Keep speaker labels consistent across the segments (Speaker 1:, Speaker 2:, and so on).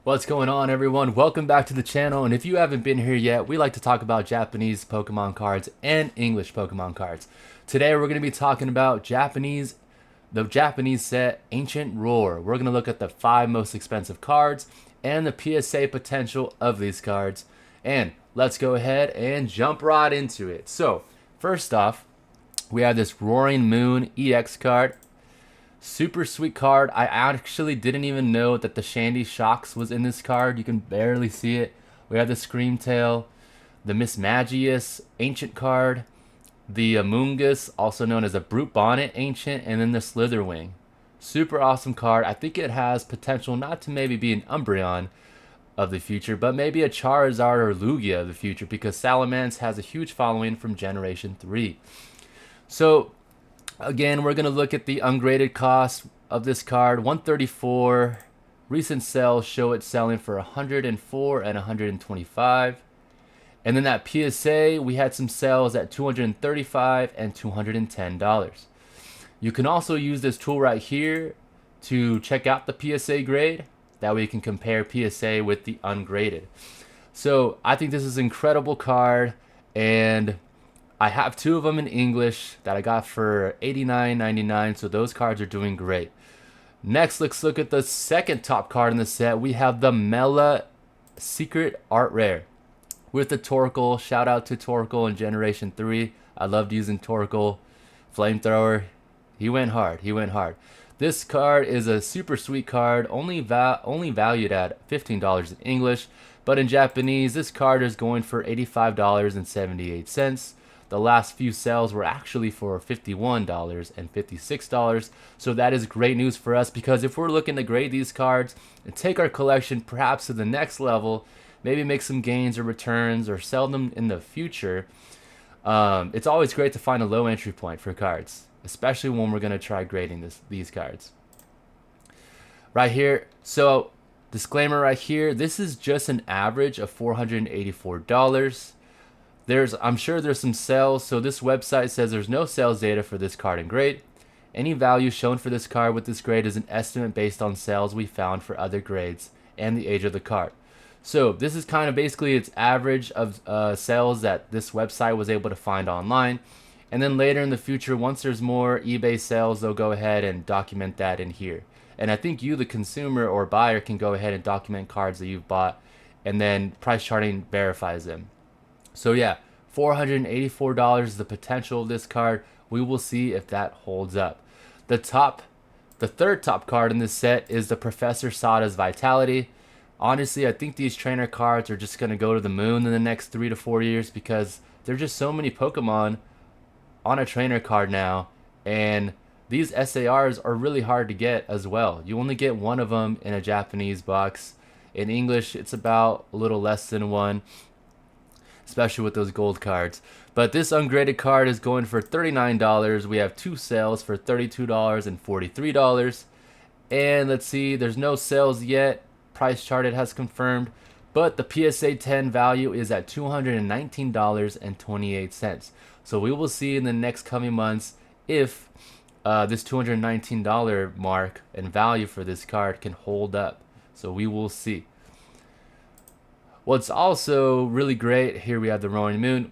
Speaker 1: What's going on, everyone? Welcome back to the channel, and if you haven't been here yet, we like to talk about Japanese Pokemon cards and English Pokemon cards. Today we're going to be talking about the Japanese set Ancient Roar. We're going to look at the 5 most expensive cards and the PSA potential of these cards. And let's go ahead and jump right into it. So, first off, we have this Roaring Moon EX card. Super sweet card. I actually didn't even know that the Shandy Shocks was in this card. You can barely see it. We have the Screamtail, the Mismagius Ancient card, the Amoonguss, also known as a Brute Bonnet Ancient, and then the Slitherwing. Super awesome card. I think it has potential not to maybe be an Umbreon of the future, but maybe a Charizard or Lugia of the future because Salamence has a huge following from Generation 3. So again, we're going to look at the ungraded cost of this card. 134. Recent sales show it selling for 104 and 125. And then that PSA, we had some sales at 235 and $210. You can also use this tool right here to check out the PSA grade. That way you can compare PSA with the ungraded. So I think this is an incredible card, and I have 2 of them in English that I got for $89.99, so those cards are doing great. Next, let's look at the second top card in the set. We have the Mela Secret Art Rare with the Torkoal. Shout out to Torkoal in Generation 3. I loved using Torkoal. Flamethrower. He went hard. He went hard. This card is a super sweet card, only valued at $15 in English, but in Japanese, this card is going for $85.78. The last few sales were actually for $51 and $56. So that is great news for us because if we're looking to grade these cards and take our collection perhaps to the next level, maybe make some gains or returns or sell them in the future, it's always great to find a low entry point for cards, especially when we're going to try grading these cards. Right here, so disclaimer right here, this is just an average of $484. I'm sure there's some sales, so this website says there's no sales data for this card and grade. Any value shown for this card with this grade is an estimate based on sales we found for other grades and the age of the card. So this is kind of basically its average of sales that this website was able to find online. And then later in the future, once there's more eBay sales, they'll go ahead and document that in here. And I think you, the consumer or buyer, can go ahead and document cards that you've bought, and then price charting verifies them. So yeah, $484 is the potential of this card. We will see if that holds up. The third top card in this set is the Professor Sada's Vitality. Honestly, I think these trainer cards are just going to go to the moon in the next 3 to 4 years because there's just so many Pokemon on a trainer card now, and these SARs are really hard to get as well. You only get 1 of them in a Japanese box. In English, it's about a little less than 1, especially with those gold cards. But this ungraded card is going for $39. We have 2 sales for $32 and $43. And let's see, there's no sales yet. Price charted has confirmed, but the PSA 10 value is at $219.28. So we will see in the next coming months if this $219 mark and value for this card can hold up. So we will see. What's also really great, here we have the Roaring Moon.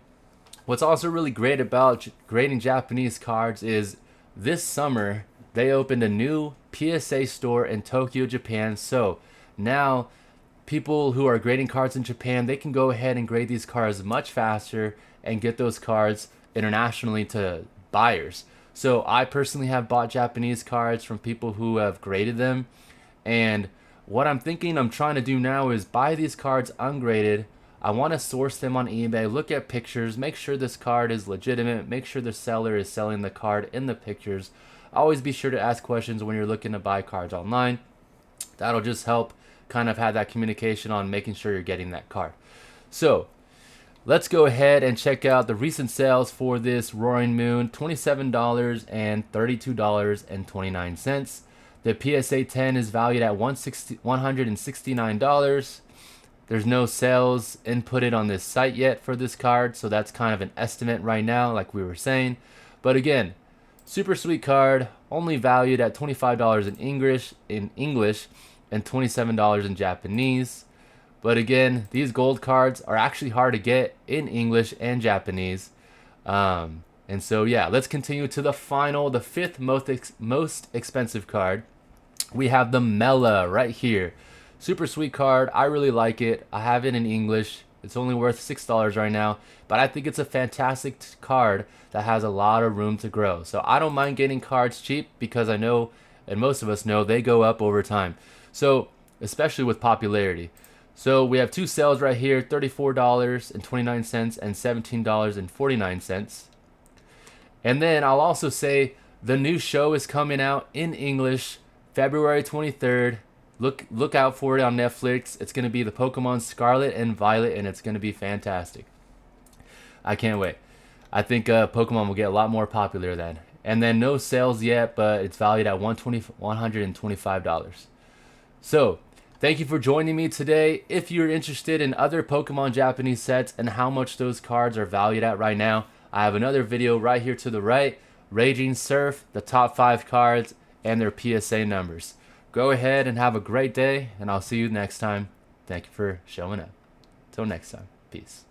Speaker 1: What's also really great about grading Japanese cards is this summer they opened a new PSA store in Tokyo, Japan. So now people who are grading cards in Japan, they can go ahead and grade these cards much faster and get those cards internationally to buyers. So I personally have bought Japanese cards from people who have graded them, and what I'm trying to do now is buy these cards ungraded. I want to source them on eBay, look at pictures, make sure this card is legitimate, make sure the seller is selling the card in the pictures. Always be sure to ask questions when you're looking to buy cards online. That'll just help kind of have that communication on making sure you're getting that card. So let's go ahead and check out the recent sales for this Roaring Moon. $27 and $32.29. The PSA 10 is valued at $169. There's no sales inputted on this site yet for this card, so that's kind of an estimate right now, like we were saying. But again, super sweet card, only valued at $25 in English. and $27 in Japanese. But again, these gold cards are actually hard to get in English and Japanese. And so yeah, let's continue to the final, the fifth most expensive card. We have the Mela right here. Super sweet card. I really like it. I have it in English. It's only worth $6 right now, but I think it's a fantastic card that has a lot of room to grow. So I don't mind getting cards cheap because I know, and most of us know, they go up over time. So especially with popularity. So we have two sales right here, $34.29 and $17.49. And then I'll also say the new show is coming out in English February 23rd. Look out for it on Netflix. It's going to be the Pokemon Scarlet and Violet, and it's going to be fantastic. I can't wait. I think Pokemon will get a lot more popular then. And then no sales yet, but it's valued at $125. So, thank you for joining me today. If you're interested in other Pokemon Japanese sets and how much those cards are valued at right now, I have another video right here to the right, Raging Surf, the top 5 cards, and their PSA numbers. Go ahead and have a great day, and I'll see you next time. Thank you for showing up. Till next time. Peace.